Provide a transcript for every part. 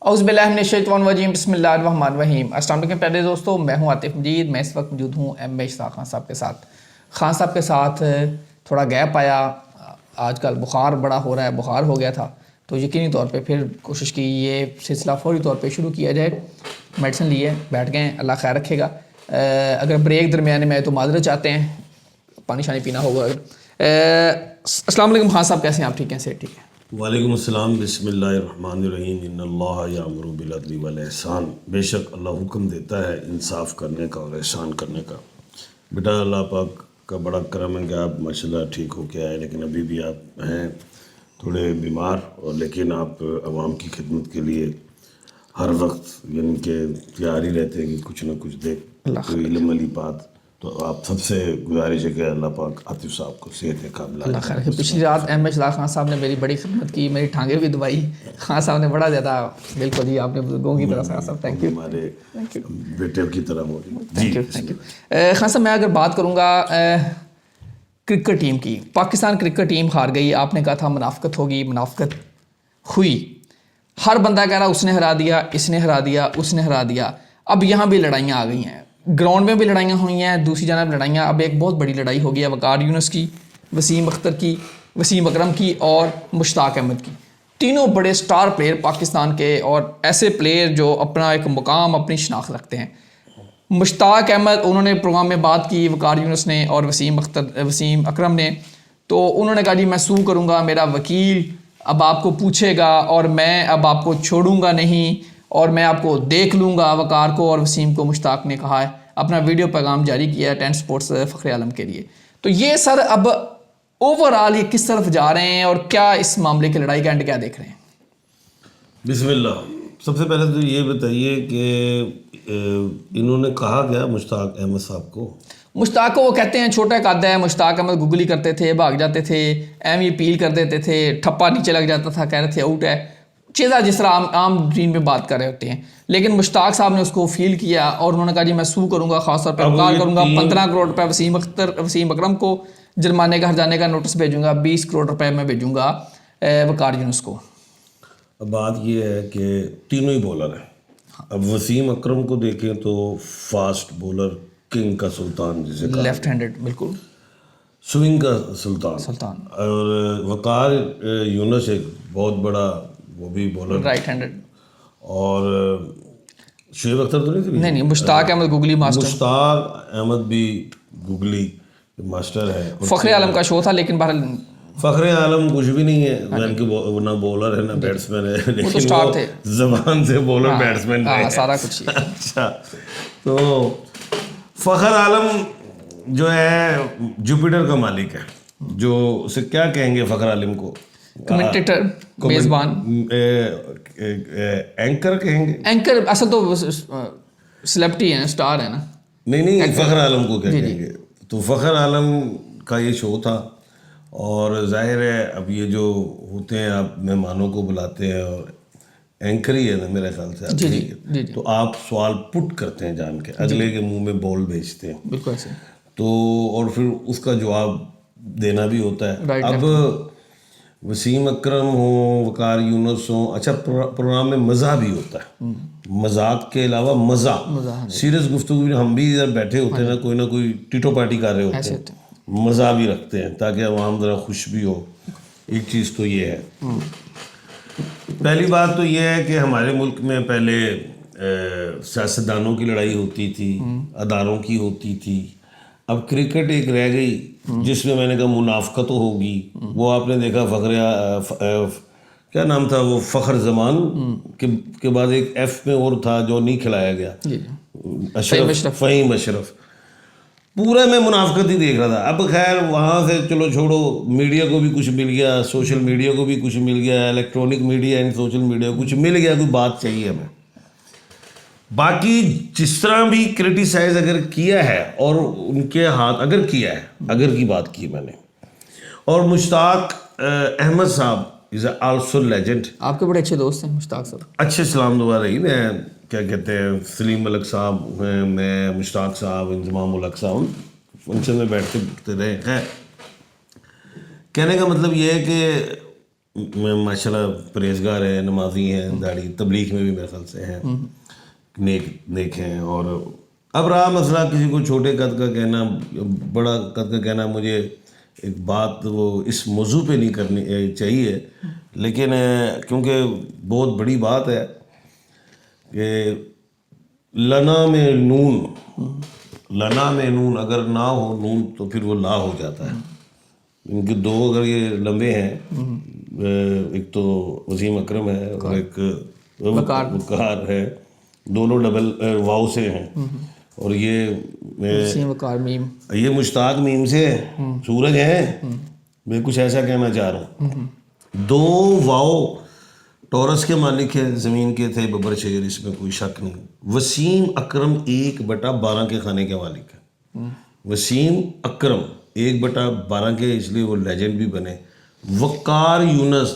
औज़ुबिल्लाहिमिनश्शैतानिर्रजीम बिस्मिल्लाहिर्रहमानिर्रहीम। अस्सलाम वालेकुम प्यारे दोस्तों, मैं हूं आतिफ मजीद। मैं इस वक्त मौजूद हूं एम इशराक खान साहब के साथ। खान साहब के साथ थोड़ा गैप आया, आजकल बुखार बड़ा हो रहा है, बुखार हो गया था तो यकीनी तौर पे फिर कोशिश की ये सिलसिला फौरी तौर पे शुरू किया जाए। मेडिसिन लिए बैठ गए, अल्लाह खैर रखेगा। अगर ब्रेक दरमियान में तो माजरत चाहते हैं, पानी शानी पीना होगा। अस्सलाम वालेकुम खान साहब, कैसे हैं आप? ठीक हैं? से ठीक है। वालेकुम अस्सलाम, बिस्मिल्लाहिर्रहमानिर्रहीम, इन्नल्लाह यामुरु बिल अदली वल ihsan। बेशक अल्लाह हुक्म देता है इंसाफ करने का और एहसान करने का। बेटा अल्लाह पाक का बड़ा करम है कि आप माशाल्लाह ठीक हो के आए, लेकिन अभी भी आप हैं थोड़े बीमार, और लेकिन आप आवाम की खिदमत के लिए हर वक्त यानी कि तैयार ही रहते हैं कि कुछ ना कुछ दे, कोई इल्म वाली बात। तो आप सबसे गुजारिश है कि अल्लाह पाक आतिफ साहब को सेहत कामिला अल्लाह खैर रखे। पिछली रात एम इशराक खान साहब ने मेरी बड़ी खिदमत की, मेरी टांगें भी दबाई। खान साहब ने बड़ा ज़्यादा, बिल्कुल जी, आपने बुजुर्गों की तरह से सब थैंक यू, हमारे बेटे की तरह हो रही। Thank you thank you. Khan साहब, मैं अगर बात करूँगा क्रिकेट टीम की, पाकिस्तान क्रिकेट टीम हार गई। आपने कहा था मुनाफकत होगी, मुनाफकत हुई। हर बंदा कह रहा उसने हरा दिया, इसने हरा दिया, उसने हरा दिया। अब यहाँ भी लड़ाइयाँ आ गई हैं, ग्राउंड में भी लड़ाइयाँ हुई हैं, दूसरी जानब लड़ाइयाँ, अब एक बहुत बड़ी लड़ाई होगी है वकार यूनुस की, वसीम अख्तर की, वसीम अकरम की और मुश्ताक अहमद की। तीनों बड़े स्टार प्लेयर पाकिस्तान के, और ऐसे प्लेयर जो अपना एक मुकाम, अपनी शनाख्त रखते हैं। मुश्ताक अहमद, उन्होंने प्रोग्राम में बात की वकार यूनुस ने और वसीम अकरम ने, तो उन्होंने कहा जी मैं सू करूँगा, मेरा वकील अब आपको पूछेगा और मैं अब आपको छोड़ूंगा नहीं और मैं आपको देख लूँगा, वकार को और वसीम को मुश्ताक ने कहा है। अपना वीडियो पैगाम जारी किया है 10 स्पोर्ट्स फ़ख्र आलम के लिए। तो ये सर अब ओवरऑल ये किस तरफ जा रहे हैं और क्या इस मामले की लड़ाई का एंड क्या देख रहे हैं? बिस्मिल्लाह। सबसे पहले तो ये बताइए कि इन्होंने कहा क्या मुश्ताक अहमद साहब को? मुश्ताक को वो कहते हैं छोटा कद है। मुश्ताक अहमद गुगली करते थे, भाग जाते थे, एम ही अपील कर देते थे, ठप्पा नीचे लग जाता था, कह रहे थे आउट है, चीज़ा जिस तरह आम ड्रीम में बात कर रहे होते हैं। लेकिन मुश्ताक साहब ने उसको फील किया और उन्होंने कहा जी मैं सू करूँगा, खास तौर पर वकार करूँगा, 15 करोड़ रुपये वसीम अकरम को जुर्माने का हर्जाने का नोटिस भेजूँगा, 20 करोड़ रुपये मैं भेजूँगा वकार यूनुस को। अब बात यह है कि तीनों ही बॉलर हैं। अब वसीम अकरम को देखें तो फास्ट बॉलर, किंग का सुल्तान जिसे लेफ्ट हैंडेड, बिल्कुल स्विंग का सुल्तान। और वकार यूनुस एक बहुत बड़ा वो भी बॉलर, राइट हैंडेड। और शुएब अख्तर तो नहीं थी? नहीं, मुश्ताक अहमद गुगली मास्टर। मुश्ताक अहमद भी गुगली मास्टर है। फ़ख्र आलम का शो था, लेकिन बहरहाल फ़ख्र आलम कुछ भी नहीं है, ना बॉलर है ना बैट्समैन है, लेकिन वो तो स्टार थे, जबान से बॉलर बैट्समैन है, सारा कुछ। अच्छा, तो फ़ख्र आलम जो है जुपिटर का मालिक है, जो उसे क्या कहेंगे फ़ख्र आलम को? कमेंटेटर, मेज़बान, एंकर कहेंगे। एंकर असल तो सेलिब्रिटी है, स्टार है ना। नहीं, फ़ख्र आलम को क्या कहेंगे? तो फ़ख्र आलम का ये शो था, और जाहिर है अब ये जो होते हैं, आप मेहमानों को बुलाते हैं और एंकर ही है ना मेरे ख्याल से, जी। तो आप सवाल पुट करते हैं जान के, अगले के मुंह में बॉल भेजते हैं, बिल्कुल ऐसे। तो और फिर उसका जवाब देना भी होता है। अब वसीम अकरम हो, वकार यूनुस हो, अच्छा प्रोग्राम में मज़ा भी होता है, मजाक के अलावा मज़ा, सीरियस गुफ्तगू भी। हम भी इधर बैठे होते हैं ना कोई टीटो पार्टी कर रहे होते हैं, मज़ा भी रखते हैं ताकि आवाम ज़रा खुश भी हो। एक चीज़ तो ये है। पहली बात तो ये है कि हमारे मुल्क में पहले सियासतदानों की लड़ाई होती थी, अदारों की होती थी। अब क्रिकेट एक रह गई जिसमें मैंने कहा मुनाफकत तो होगी। वो आपने देखा क्या नाम था वो, फ़ख्र जमान के बाद एक एफ में और था जो नहीं खिलाया गया, फ़हीम अशरफ। पूरा मैं मुनाफकत ही देख रहा था। अब खैर वहाँ से चलो छोड़ो, मीडिया को भी कुछ मिल गया, सोशल मीडिया को भी कुछ मिल गया, electronic media and social media को कुछ मिल गया, कोई बात चाहिए हमें। बाकी जिस तरह भी क्रिटिसाइज अगर किया है और उनके हाथ अगर किया है, अगर की बात की मैंने, और मुश्ताक अहमद साहब इज़ आल्सो लेजेंड। आपके बड़े अच्छे दोस्त हैं मुश्ताक साहब। अच्छे सलाम दुआ रही। मैं क्या कहते हैं, सलीम मलक साहब हैं, मैं मुश्ताक साहब, इंजमाम उलक साहब फंक्शन में बैठते रहे हैं। कहने का मतलब ये है कि माशाल्लाह परहेजगार है, नमाजी हैं, दाढ़ी तबलीग में भी मेरे ख्याल से हैं, नेक हैं। और अब रहा मसला किसी को छोटे कद का कहना, बड़ा कद का कहना, मुझे एक बात वो इस मौजू पे नहीं करनी चाहिए, लेकिन क्योंकि बहुत बड़ी बात है कि लना में नून अगर ना हो नून तो फिर वो ला हो जाता है। इनके दो अगर ये लंबे हैं, एक तो वसीम अकरम है और एक वकार है, दोनों डबल वाव से हैं। और ये वकार मीम, ये मुश्ताक मीम से सूरज है। मैं कुछ ऐसा कहना चाह रहा हूँ। दो वाव टॉरस के मालिक है, ज़मीन के थे बबर शेर, इसमें कोई शक नहीं। वसीम अकरम 1/12 के खाने के मालिक है। वसीम अकरम 1/12 के, इसलिए वो लेजेंड भी बने। वकार यूनस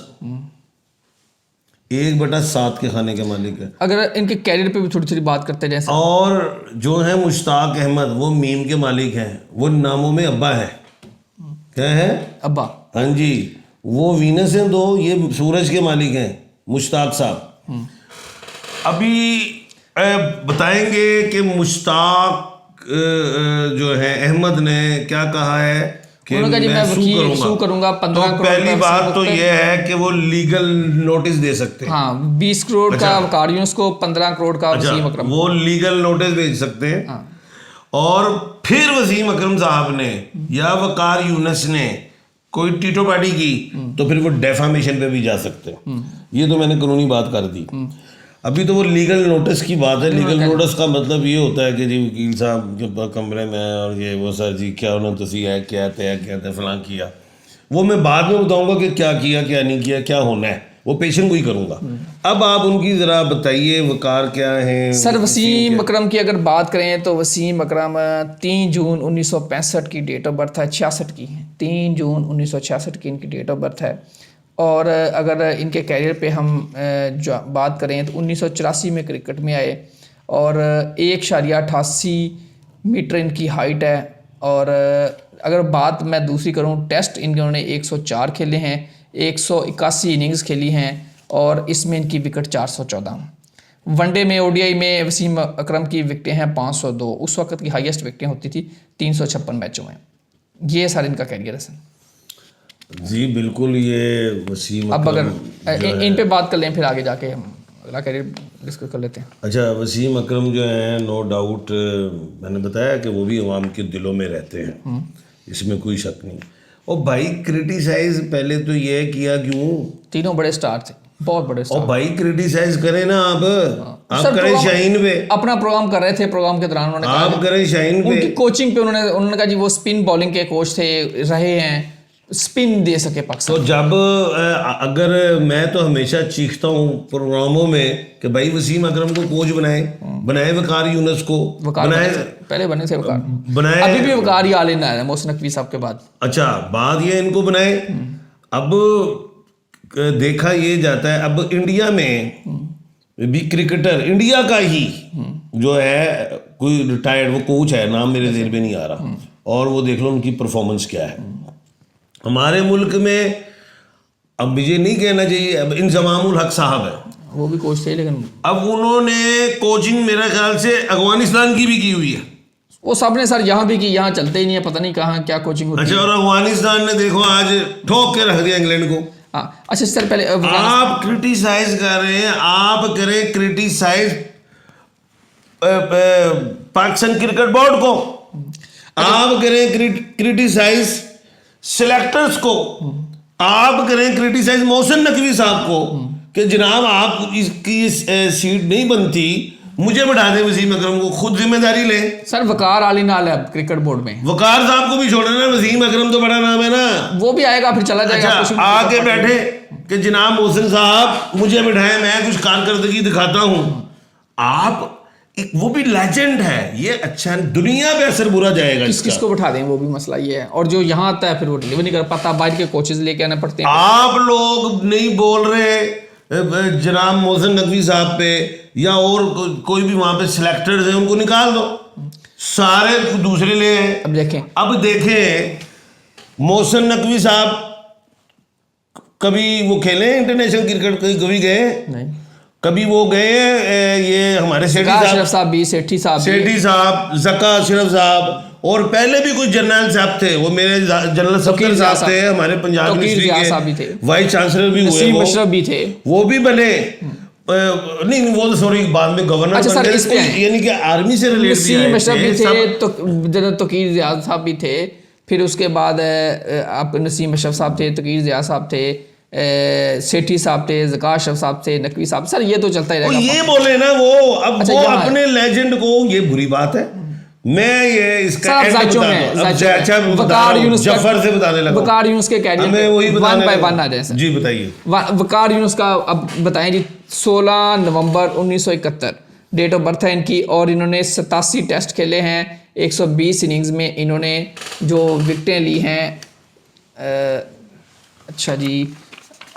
1/7 के खाने के मालिक है। अगर इनके कैरियर पे भी थोड़ी थोड़ी बात करते हैं जैसे, और जो है मुश्ताक अहमद, वो मीम के मालिक हैं, वो नामों में अब्बा है। क्या है? अब्बा। हाँ जी, वो वीनस हैं दो, ये सूरज के मालिक हैं मुश्ताक साहब। अभी बताएंगे कि मुश्ताक जो है अहमद ने क्या कहा है कि मैं सू करूंगा 15 करोड़। पहली बात तो ये है कि वो लीगल नोटिस दे सकते हैं। हाँ, 20 करोड़ का वकार यूनुस को, 15 करोड़ का वसीम अकरम, वो लीगल नोटिस भेज सकते हैं। हाँ। और फिर वसीम अकरम साहब ने या वकार यूनुस ने कोई टीटो पार्टी की तो फिर वो डेफामेशन पे भी जा सकते हैं। ये तो मैंने कानूनी बात कर दी। अभी तो वो लीगल नोटिस की बात है। लीगल नोटिस का मतलब ये होता है कि जी वकील साहब जब कमरे में और ये वो सर जी क्या उन्होंने तुसी है क्या थे फलां किया, वो मैं बाद में बताऊंगा कि क्या किया क्या नहीं किया, क्या होना है, वो पेशेंट को ही करूंगा। अब आप उनकी ज़रा बताइए वकार क्या है सर। वसीम अकरम की अगर बात करें तो वसीम अकरम 3 जून 1965 की डेट ऑफ बर्थ है, 66 की 3 जून 1966 की इनकी डेट ऑफ बर्थ है। और अगर इनके कैरियर पे हम जो बात करें तो 1984 में क्रिकेट में आए और 1.88 मीटर इनकी हाइट है। और अगर बात मैं दूसरी करूं, टेस्ट इन्होंने 104 खेले हैं, 181 इनिंग्स खेली हैं और इसमें इनकी विकेट 414। वनडे में ओडीआई में वसीम अकरम की विकेटें हैं 502। उस वक्त की हाईएस्ट विकेटें होती थी 356 मैचों में। ये सारे इनका कैरियर है सर जी। बिल्कुल, ये वसीम अब अगर इन पे बात कर लें फिर आगे जाके हम अगला कैरियर डिस्कस कर लेते हैं। अच्छा, वसीम अकरम जो है नो डाउट मैंने बताया कि वो भी अवाम के दिलों में रहते हैं, इसमें कोई शक नहीं। और भाई क्रिटिसाइज पहले तो ये किया क्यों, तीनों बड़े स्टार थे, बहुत बड़े स्टार। और भाई क्रिटिसाइज करें ना आप करें शाहीन पे, अपना प्रोग्राम कर रहे थे, प्रोग्राम के दौरान उन्होंने आप करें शाहीन पे, उनकी कोचिंग पे उन्होंने कहा जी वो स्पिन बॉलिंग के कोच थे, रहे हैं, स्पिन दे सके पाकिस्तान। तो जब अगर मैं तो हमेशा चीखता हूँ प्रोग्रामों में कि भाई वसीम अकरम को कोच बनाए वकार यूनुस को बनाए, पहले बने थे वकार, बनाए, अभी भी वकार ही आले ना है मोहसिन नकवी साहब के बाद। अच्छा, बात ये इनको बनाए। अब देखा ये जाता है, अब इंडिया में भी क्रिकेटर इंडिया का ही जो है कोई रिटायर्ड वो कोच है, नाम मेरे ज़हन में नहीं आ रहा, और वो देख लो उनकी परफॉर्मेंस क्या है। हमारे मुल्क में अब मुझे नहीं कहना चाहिए, अब इंजमामुल हक साहब है, वो भी कोच थे, लेकिन अब उन्होंने कोचिंग मेरा ख्याल से अफगानिस्तान की भी की हुई है। वो सब ने सर यहाँ भी की, यहाँ चलते ही नहीं है, पता नहीं कहाँ क्या कोचिंग होती है। अच्छा, और अफगानिस्तान ने देखो आज ठोक के रख दिया इंग्लैंड को। अच्छा सर, पहले आप क्रिटिसाइज कर रहे हैं, आप करें क्रिटिसाइज पाकिस्तान क्रिकेट बोर्ड को, आप करें क्रिटिसाइज सिलेक्टर्स को, आप करें क्रिटिसाइज मोहसिन नकवी साहब को कि जनाब आप इसकी सीट नहीं बनती, मुझे बढ़ा दें वसीम अकरम को, खुद जिम्मेदारी लें। सर वकार आली नाल है क्रिकेट बोर्ड में, वकार साहब को भी छोड़े ना, वसीम अकरम तो बड़ा नाम है ना, वो भी आएगा फिर चला जाएगा। अच्छा, आके बैठे कि जनाब मोहसिन साहब मुझे बिठाए, मैं कुछ कारकर्दगी दिखाता हूं। आप एक वो भी लेजेंड है, ये अच्छा दुनिया पे असर बुरा जाएगा। किसको बैठा दें, वो भी मसला ये है। और जो यहाँ आता है फिर वो डिलीवर नहीं कर पाता, बाहर के कोचेज लेके आने पड़ते हैं। आप लोग नहीं बोल रहे जनाब मोहसिन नकवी साहब पे, या और कोई भी वहां पे सिलेक्टर्स हैं उनको निकाल दो, सारे दूसरे ले हैं। अब देखें मोहसिन नकवी साहब कभी वो खेले इंटरनेशनल क्रिकेट, कभी गए? नहीं। कभी वो गए ये हमारे सेठी अशरफ साहब भी, सेठी साहब, जका अशरफ साहब, और पहले भी कुछ जनरल साहब थे, वो मेरे जनरल सफदर साहब थे हमारे पंजाब यूनिवर्सिटी के, वाइस चांसलर भी हुए, नसीम अशरफ भी थे, वो भी बने। नहीं वो तो सॉरी बाद में गवर्नर अच्छा बन गए, यानी कि आर्मी से रिलेटेड नसीम अशरफ भी थे, तो जनरल तकीर ज़िया साहब भी थे, फिर उसके बाद आप नसीम अशरफ साहब थे, तकीर ज़िया साहब थे, सेठी साहब थे, ज़का अशरफ साहब थे, नकवी साहब, सर ये तो चलता ही रहेगा। ये बोले ना वो, अब अच्छा, वो अपने लेजेंड को, ये बुरी बात है, मैं ये इसका वकार यूनुस जफर से बताने लगा, वकार यूनुस के कैरियर में वही वन बाय वन आ जाए सर। जी बताइए। वकार यूनुस का अब बताएं जी। 16 नवंबर 1971 डेट ऑफ बर्थ है इनकी, और इन्होंने 87 टेस्ट खेले हैं, 120 इनिंग्स में इन्होंने जो विकेटें ली हैं। अच्छा जी,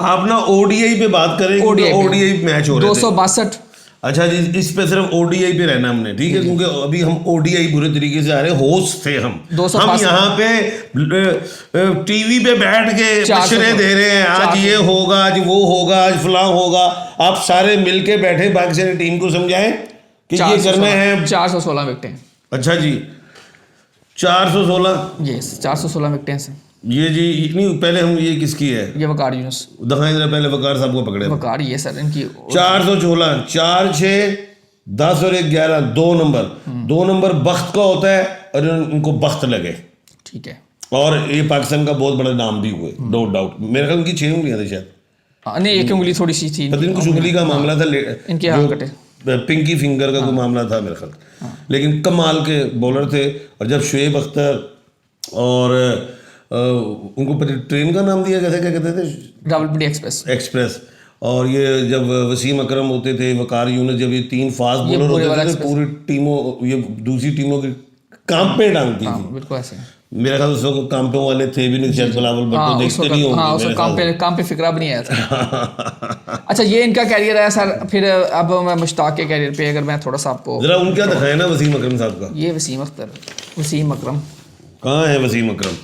आप ना ओडीआई पे बात करें, ओडीआई मैच हो रहे थे 262। अच्छा जी, इस पे सिर्फ ओडीआई पे रहना हमने, ठीक है, क्योंकि अभी हम ओडीआई पूरे तरीके से आ रहे हैं, होस्ट थे हम यहाँ पे टीवी पे बैठ के मशवरे दे रहे हैं, आज ये होगा, आज वो होगा, आज फलां होगा। आप सारे मिलके बैठे पाकिस्तानी टीम को समझाएं कि ये करना है। 416 विकेटें। अच्छा जी, 416, यस 416 विकेटें से ये जी। नहीं पहले हम ये किसकी है, ये वकार यूनुस, दिखाएं जरा, पहले वकार साहब को पकड़े, वकार ये सर इनकी 416, 4 6 10 और 1 11, 2 नंबर बख्त का होता है, और उनको बख्त लगे, ठीक है, और ये पाकिस्तान का बहुत बड़ा नाम भी हुए, नो डाउट। मेरे ख्याल उनकी 6 उंगलियां थी शायद, नहीं 1 उंगली थोड़ी सी थी, पता नहीं कुछ उंगली का मामला था, इनके हाथ कटे, पिंकी फिंगर का कोई मामला था मेरे ख्याल, लेकिन कमाल के बॉलर थे। और जब शुएब अख्तर और उनको ट्रेन का नाम दिया, कैसे क्या कहते थे, रावलपिंडी एक्सप्रेस, और ये जब वसीम अकरम होते थे, वकार यूनुस, जब ये 3 फास्ट बॉलर होते थे, पूरी टीमों, ये दूसरी टीमों की कांपे डालती थी, बिल्कुल ऐसे। मेरे ख्याल से कांपे वाले थे भी नहीं, शायद बिलावल भुट्टो देखते नहीं होंगे, कांपे फिक्रा भी नहीं आया था। अच्छा, ये इनका कैरियर है सर। फिर अब मैं मुश्ताक के कैरियर पे अगर मैं थोड़ा सा आपको जरा उनका दिखाया ना, वसीम अकरम साहब का, ये वसीम अकरम कहाँ है, वसीम अकरम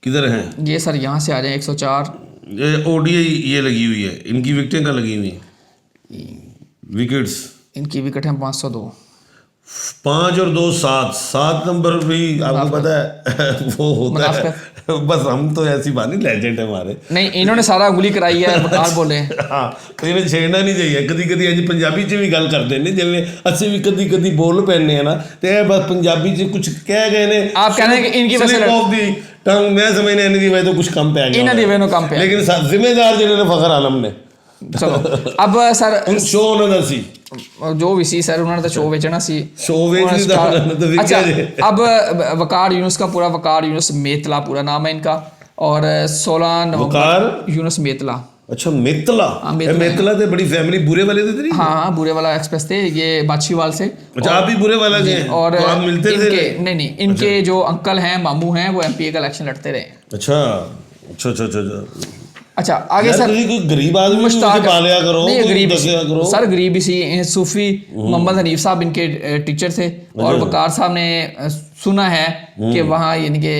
किधर हैं? ये सर यहाँ से आ जाए 104, ये ओडीआई ये लगी हुई है, इनकी विकेटें कहाँ लगी हुई हैं? विकेट्स इनकी विकेट है 502, 5 और 2 7 नंबर भी आपको पता है वो होता है, बस हम तो ऐसी बात नहीं, लेजेंड है हमारे। नहीं, इन्होंने सारा उंगली कराई है, बकार बोले। हाँ, तो इन्हें छेड़ना नहीं चाहिए, कदी कदी अज पंजाबी च भी गल करते हैं, जिन्हें असं भी कदी कदी बोल पैने हैं ना, तो बस पंजाबी च कुछ कह गए ने, आप कहने कि इनकी वजह से टंग, मैं समझने इनकी वजह तो कुछ कम पे आ गया, लेकिन जिम्मेदार जिन्होंने फखर आलम ने। चलो अब सर शो उन्होंने सी जो भी सी सर, उन्होंने तो शो बेचना सी, शो बेच तो। अच्छा, अब वकार यूनुस का पूरा, वकार यूनुस मेतला पूरा नाम है इनका, और 16 नवंबर यूनुस मेतला। अच्छा मेतला, मेतला थे, बड़ी फैमिली बुरे वाले थे। हाँ, बुरे वाला एक्सप्रेस थे, ये बाछीवाल से। अच्छा, आप भी बुरे वाला थे? और तो आप मिलते थे? नहीं, इनके जो अंकल हैं, मामू हैं, वो एमपीए का इलेक्शन लड़ते रहे। अच्छा आगे सर, कोई गरीब आदमी पालिया करो, नहीं गरीब करो सर, गरीब इसी सूफी मोहम्मद हनीफ साहब इनके टीचर थे, और वकार साहब ने सुना है कि वहाँ यानी कि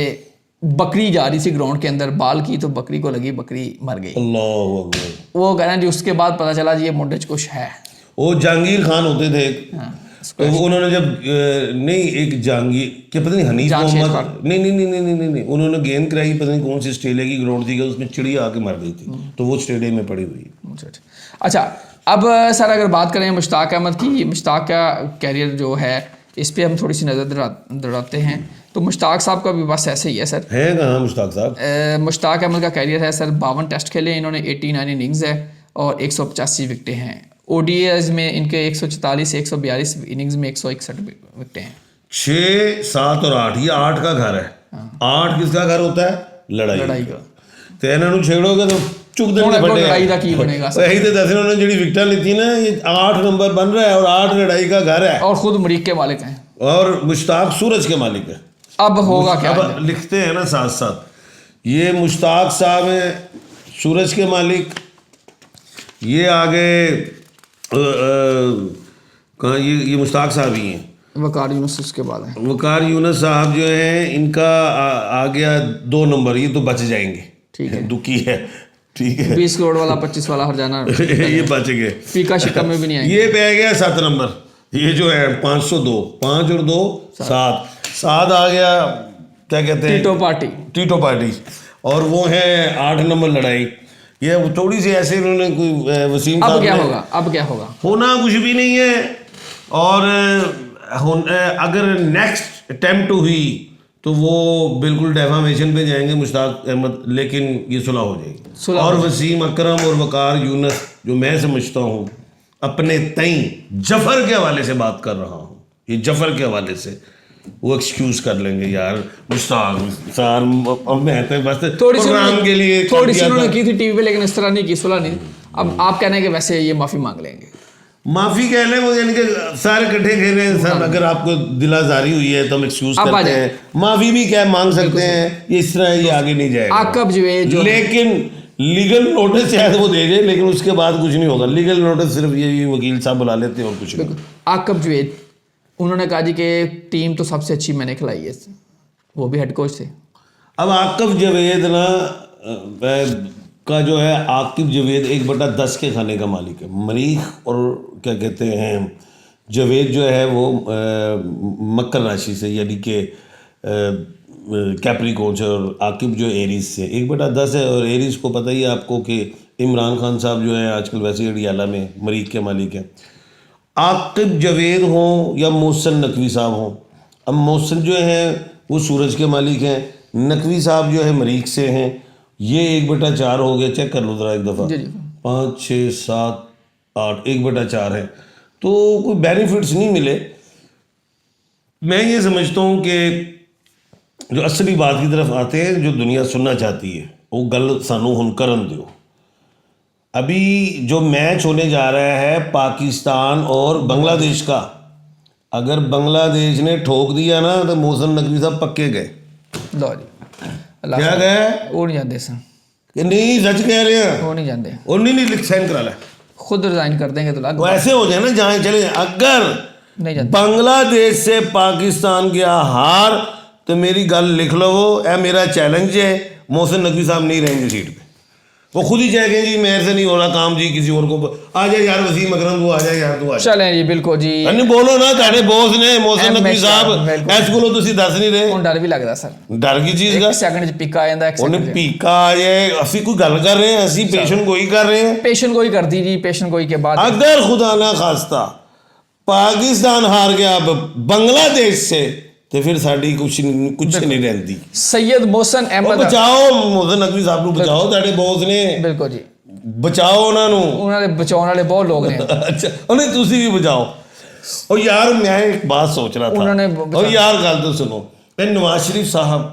बकरी जा रही थी ग्राउंड के अंदर, बाल की, तो बकरी को लगी, बकरी मर गई। वो कह रहे हैं जी, उसके बाद पता चला जी ये मुंडे च कुछ है। वो जहांगीर खान होते थे, तो उन्होंने जब नहीं एक जहांगीर के पता नहीं हनीफ मोहम्मद, नहीं उन्होंने गेंद कराई, पता नहीं कौन सी ऑस्ट्रेलिया की ग्राउंड थी, उसमें चिड़िया आके मर गई थी, तो वो स्टेडियम में पड़ी हुई। अच्छा, अब सर अगर बात करें मुश्ताक अहमद की, मुश्ताक का कैरियर जो है इस पर हम थोड़ी सी नज़र दौड़ाते हैं। तो मुश्ताक साहब का भी बस ऐसे ही है सर। है कहाँ मुश्ताक साहब? मुश्ताक अहमद का कैरियर है सर, 52 टेस्ट खेले इन्होंने, 89 इनिंग्स है, और 185 विकेटें हैं। ओडीआईज में इनके 144 से 142 इनिंग्स में 161 विकेटें हैं। 6 7 और 8, ये 8 का घर है। 8 किसका घर होता है? लड़ाई का। तो इन्होंने छेड़ोगे तो चुक देने पड़ेगा, लड़ाई का की बनेगा। यही तो दस इन्होंने जी विकेट ली थी ना, ये 8 नंबर बन रहा है, और 8 लड़ाई का घर है, और खुद मरीक के मालिक हैं, और मुश्ताक सूरज के मालिक है। अब होगा क्या? अब लिखते हैं ना साथ साथ, ये मुश्ताक साहब हैं सूरज के मालिक, ये आगे कहाँ, ये मुश्ताक साहब ही हैं, वकार यूनुस उसके बाद है। वकार यूनुस साहब जो हैं, इनका आ गया 2 नंबर, ये तो बच जाएंगे, ठीक है, दुखी है, ठीक है 20 करोड़ वाला 25 वाला हरजाना ये बच गए। फीका शिका में भी नहीं आएंगे। ये पे गया 7 नंबर, ये जो है 502, 5 और 2 7, 7 आ गया क्या कहते हैं टीटो पार्टी, और वो है 8 नंबर लड़ाई। ये थोड़ी सी ऐसे उन्होंने कोई वसीम अब साहब क्या ने- होगा, अब क्या होगा? होना कुछ भी नहीं है, और अगर नेक्स्ट अटेम्प्ट हुई तो वो बिल्कुल डेफामेशन पे जाएंगे मुश्ताक अहमद, लेकिन ये सुलह हो जाएगी। और वसीम अकरम और वकार यूनुस, जो मैं समझता हूँ अपने तई जफर के हवाले से बात कर रहा हूँ, ये जफर के हवाले से वो एक्सक्यूज कर लेंगे यार मुश्ताक सार, और मैं तो बस थोड़ी सी प्रोग्राम के लिए थोड़ी सी उन्होंने की थी टीवी पे, लेकिन इस तरह नहीं की, सुलह नहीं। अब आप कहने के वैसे ये माफी मांग लेंगे, माफी कह लें, वो यानी कि सारे इकट्ठे खेले हैं सब, अगर आपको दिलाजारी हुई है तो हम एक्सक्यूज आप आ करते जाए। हैं, माफी भी क्या मांग सकते हैं, ये इस तरह ये आगे नहीं जाएगा। आकब जो लेकिन लीगल नोटिस शायद वो दे दे, लेकिन उसके बाद कुछ नहीं होगा। लीगल नोटिस सिर्फ ये वकील साहब बुला लेते हैं और कुछ नहीं। आकब जुवैद, उन्होंने कहा जी कि टीम तो सबसे अच्छी मैंने खिलाई है, वो भी हेड कोच थे। अब आकिब जवेद ना का जो है, आकिब जवेद 1/10 के खाने का मालिक है। मरीख और क्या कहते हैं जवेद जो है वो मकर राशि से, यानी कि कैप्रिकॉर्न से, और आकिब जो एरीज से 1/10 है। और एरीज को पता ही है आपको कि इमरान खान साहब जो है आजकल वैसे अडियाला में मरीख के मालिक हैं। आकिब जवेद हों या मोहसिन नकवी साहब हों, अब मोहसिन जो है वो सूरज के मालिक हैं, नकवी साहब जो है मरीख से हैं। ये 1/4 हो गया, चेक कर लो ज़रा एक दफ़ा, 5 6 7 8 1/4 है, तो कोई बेनिफिट्स नहीं मिले। मैं ये समझता हूँ कि जो असली बात की तरफ आते हैं, जो दुनिया सुनना चाहती है, वो गल सानू हुन करन दो। अभी जो मैच होने जा रहा है पाकिस्तान और बांग्लादेश का, अगर बांग्लादेश ने ठोक दिया ना तो मोहसिन नकवी साहब पक्के गए। लो जी, अल्लाह क्या गए? वो नहीं जाते सन, कि नहीं सच कह रहे हैं, वो नहीं जाते, और नहीं साइन करा ला, खुद रिजाइन कर देंगे तो लग वो ऐसे हो जाए ना जहाँ चले जाए। अगर नहीं जाते। बांग्लादेश से पाकिस्तान गया हार तो मेरी गल लिख लो, वो मेरा चैलेंज है, मोहसिन नकवी साहब नहीं रहेंगे सीट पे, वो खुद ही जाएंगे जी मेरे से नहीं हो रहा काम जी, किसी और को आ जाए यार, वसीम अकरम तू आ जाए यार, तू आ जाए। चलें जी, बिल्कुल जी। नहीं बोलो ना, तारे बॉस ने मोहसिन नकवी साहब ऐस को तुसी दस नहीं रहे। ਹੁਣ ਡਰ ਵੀ ਲੱਗਦਾ ਸਰ, डर की चीज का ਇੱਕ ਸੈਕਿੰਡ ਚ ਪਿਕ ਆ ਜਾਂਦਾ, ਇੱਕ ਉਹਨੇ ਸੈਕਿੰਡ ਪੀਕਾ ਆਏ, ਅਸੀਂ ਕੋਈ ਗੱਲ ਕਰ ਰਹੇ हैं, ਅਸੀਂ पेशन गोई कर रहे हैं। पेशन गोई कर दी जी, पेशन गोई के बाद अगर खुदा ना खास्ता पाकिस्तान हार गया बांग्लादेश से, तो फिर साड़ी कुछ नहीं रहती। सैयद मोहसिन ਉਹ अहमद, ਬਚਾਓ मोहसिन नकवी साहब ਨੂੰ ਬਚਾਓ, ਤੁਹਾਡੇ ਬੌਸ ਨੇ ਬਿਲਕੁਲ ਜੀ, ਬਚਾਓ ਉਹਨਾਂ ਨੂੰ। ਉਹਨਾਂ ਦੇ ਬਚਾਉਣ ਵਾਲੇ ਬਹੁਤ ਲੋਕ ਨੇ। अच्छा उन्हें तुसी भी बचाओ। और यार मैं एक बात सोच रहा उन्होंने था, और यार गल तो सुनो, ਇਹ नवाज शरीफ साहब,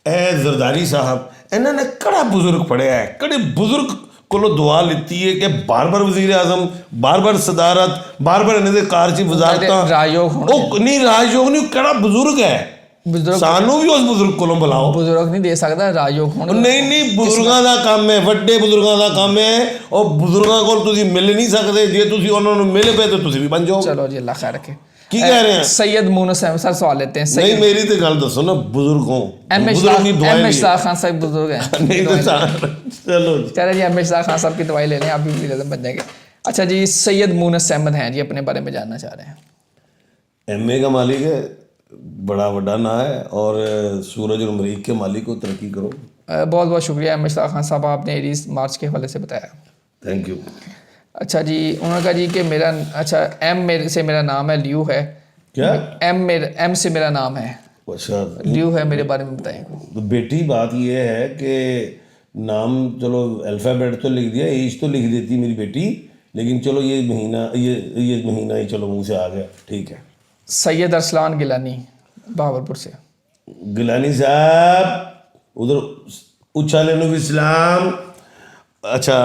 ਇਹ ਜ਼ਰਦਾਰੀ ਸਾਹਿਬ, ਇਹਨਾਂ ਨੇ ਕਿਹੜਾ ਬਜ਼ੁਰਗ ਪੜਿਆ ਹੈ, ਕਿਹੜੇ ਬਜ਼ੁਰਗ ਕੋਲੋਂ ਦੁਆ ਲਿੱਤੀ ਹੈ ਕਿ ਬਾਰ-ਬਾਰ ਵਜ਼ੀਰ ਆਜ਼ਮ, ਬਾਰ-ਬਾਰ ਸਦਾਰਤ, ਬਾਰ-ਬਾਰ ਇਹਨਾਂ ਦੇ ਕਾਰ 'ਚ ਵਜ਼ਾਰਤਾਂ, ਰਾਜਯੋਗ ਹੋਣ, ਉਹ ਨਹੀਂ ਰਾਜਯੋਗ ਨਹੀਂ, ਕਿਹੜਾ ਬਜ਼ੁਰਗ ਹੈ, ਬਜ਼ੁਰਗ ਸਾਨੂੰ ਵੀ ਉਸ ਬਜ਼ੁਰਗ ਕੋਲੋਂ ਬੁਲਾਓ। ਬਜ਼ੁਰਗ ਨਹੀਂ ਦੇ ਸਕਦਾ, ਰਾਜਯੋਗ ਹੋਣ। ਨਹੀਂ ਬਜ਼ੁਰਗਾਂ ਦਾ ਕੰਮ ਹੈ, ਵੱਡੇ ਬਜ਼ੁਰਗਾਂ ਦਾ ਕੰਮ ਹੈ, ਉਹ ਬਜ਼ੁਰਗਾਂ ਕੋਲ ਤੁਸੀਂ ਮਿਲ ਨਹੀਂ ਸਕਦੇ, ਜੇ ਤੁਸੀਂ ਉਹਨਾਂ ਨੂੰ ਮਿਲ ਪਏ ਤਾਂ ਤੁਸੀਂ ਵੀ ਬਣ ਜਾਓ। ਚਲੋ ਜੀ, ਅੱਲਾਹ ਖੈਰ रखे। ਕੀ ਕਹਿ ਰਹੇ हैं? सैयद मूनस अहमद सर सवाल लेते हैं। नहीं मेरी तो गल दसो ना, बुजुर्ग हो, एम एच बुजुर्ग की दुआएं लिए। शाह खान साहब बुजुर्ग हैं। नहीं तो चलो जी। चले जी, एम एच शाह खान साहब की दवाई ले लें, आप भी मुलज़म बन जाएंगे। अच्छा जी, सैयद मूनस अहमद हैं जी, अपने बारे में जानना चाह रहे हैं। एमए का मालिक है, बड़ा बड़ा ना है, और सूरज और मरीख के मालिक को तरक्की करो। बहुत बहुत शुक्रिया एम एच शाह खान साहब, आपने एरीज मार्च के हवाले से बताया। Thank you. अच्छा जी, उन्होंने कहा जी कि मेरा, अच्छा एम मेरे से मेरा नाम है, लियू है। क्या? एम से मेरा नाम है, अच्छा लियू है, मेरे बारे में बताएं। तो बेटी बात ये है कि नाम चलो अल्फ़ाबेट तो लिख दिया, एज तो लिख देती मेरी बेटी, लेकिन चलो ये महीना ही चलो मुंह से आ गया, ठीक है। सैयद अरसलान गिलानी, बहावलपुर से। गिलानी साहब उधर उछाले नु भी सलाम, अच्छा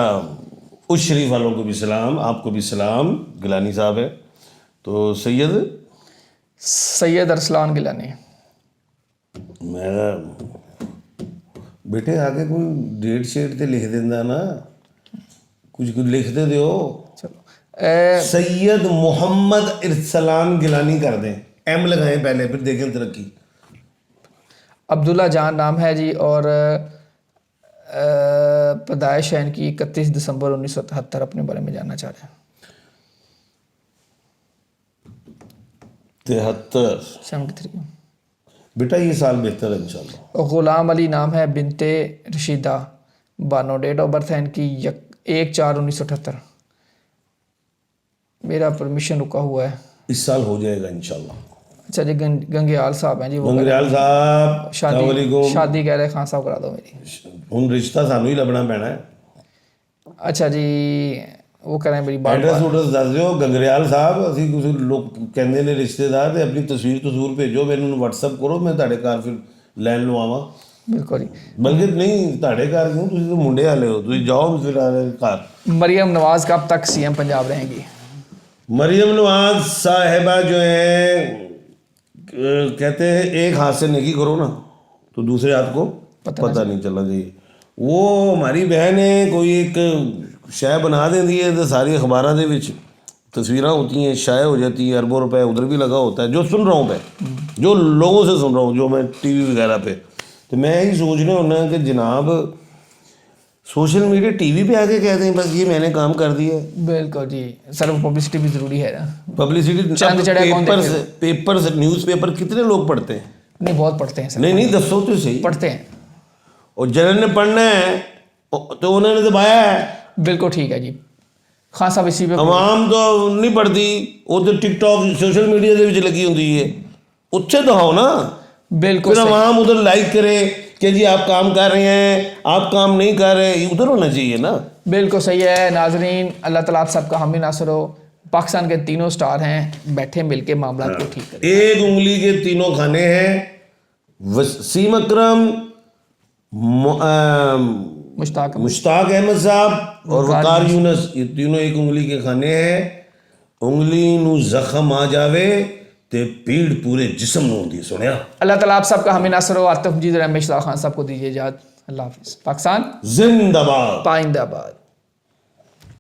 उस शरीफ वालों को भी सलाम, आपको भी सलाम, गिलानी साहब है। तो सैयद अरसलान गिलानी। मैं बेटे आगे कोई डेट शेट ते लिख देंदा ना, कुछ लिखते दो। चलो सैयद मोहम्मद इरसलान गिलानी कर दें, एम लगाएं पहले, फिर देखें तरक्की। अब्दुल्ला जान नाम है जी, और पैदाइश है इनकी 31 दिसंबर 1973। अपने बारे में जानना चाह रहे हैं। 73। 73। बेटा ये साल बेहतर है इंशाल्लाह। ग़ुलाम अली नाम है, बिनते Rashida Bano. Date of birth है इनकी 1/4/1978। मेरा परमिशन रुका हुआ है। इस साल हो जाएगा इंशाल्लाह। अच्छा जी, गंगेयाल साहब हैं जी, वो गंगरेयाल साहब शादी शादी कह रहे खान साहब करा दो मेरी। हुन रिश्ता सानू ही लभना पैना है। अच्छा जी, वो कह रहे हैं मेरी बात। एड्रेस उड्रेस दस दिओ गंगरेयाल साहब। ਅਸੀਂ ਕੁਝ ਲੋਕ ਕਹਿੰਦੇ ਨੇ ਰਿਸ਼ਤੇਦਾਰ ਤੇ ਆਪਣੀ ਤਸਵੀਰ ਭੇਜੋ, ਮੈਨੂੰ WhatsApp ਕਰੋ, ਮੈਂ ਤੁਹਾਡੇ ਘਰ ਫਿਰ ਲੈਣ ਲਵਾਵਾਂ। ਬਿਲਕੁਲ ਜੀ। ਬਲਕਿ ਨਹੀਂ ਤੁਹਾਡੇ ਘਰ ਕਿਉਂ, ਤੁਸੀਂ ਤਾਂ ਮੁੰਡੇ ਵਾਲੇ ਹੋ, ਤੁਸੀਂ ਜਾਓ ਫਿਰ ਘਰ। मरियम नवाज कब तक CM पंजाब रहेंगी? मरियम नवाज साहिबा जो है कहते हैं एक हाथ से नेकी करो ना तो दूसरे हाथ को पता नहीं चलना चाहिए। वो हमारी बहन है, कोई एक शय बना देती है तो सारी अखबारों के विच तस्वीरें होती हैं, शाये हो जाती है, अरबों रुपए उधर भी लगा होता है। जो सुन रहा हूँ मैं, जो लोगों से सुन रहा हूँ, जो मैं TV वगैरह पे, तो मैं यही सोच रहा हूँ कि जनाब सोशल मीडिया TV पे आके कहते हैं बस ये मैंने काम कर दिया। बिल्कुल जी सर, पब्लिसिटी भी ज़रूरी है ना। पब्लिसिटी पेपर न्यूज़पेपर कितने लोग पढ़ते हैं? नहीं, बहुत पढ़ते हैं सर। नहीं दसो तो सही। पढ़ते हैं, और जिन्होंने पढ़ना है तो उन्होंने दबाया है। बिल्कुल ठीक है जी। खान साहब इसी पे आवाम तो नहीं पढ़ती, वो तो टिकटॉक सोशल मीडिया के विच लगी होती है, उत्थे दिखाओ ना। बिल्कुल फिर आवाम उधर लाइक करे कि जी आप काम कर रहे हैं, आप काम नहीं कर रहे, उधर होना चाहिए ना। बिल्कुल सही है। नाजरीन, अल्लाह ताला आप सबका हामी नासर हो। पाकिस्तान के तीनों स्टार हैं, बैठे मिलके मामला को ठीक करें। एक उंगली के तीनों खाने हैं, वसीम अकरम, मुश्ताक अहमद साहब और वकार यूनस, ये तीनों एक उंगली के खाने हैं। उंगली नू जख्म आ जावे ते पीड़ पूरे जिस्म नू होंदी। सुनिया, अल्लाह ताला आप सबका हामी नासर हो। आतिफ मजीद और रमेश खान साहब को दीजिए इजाज़त। अल्लाह हाफिज़। पाकिस्तान जिंदाबाद, पाइंदाबाद।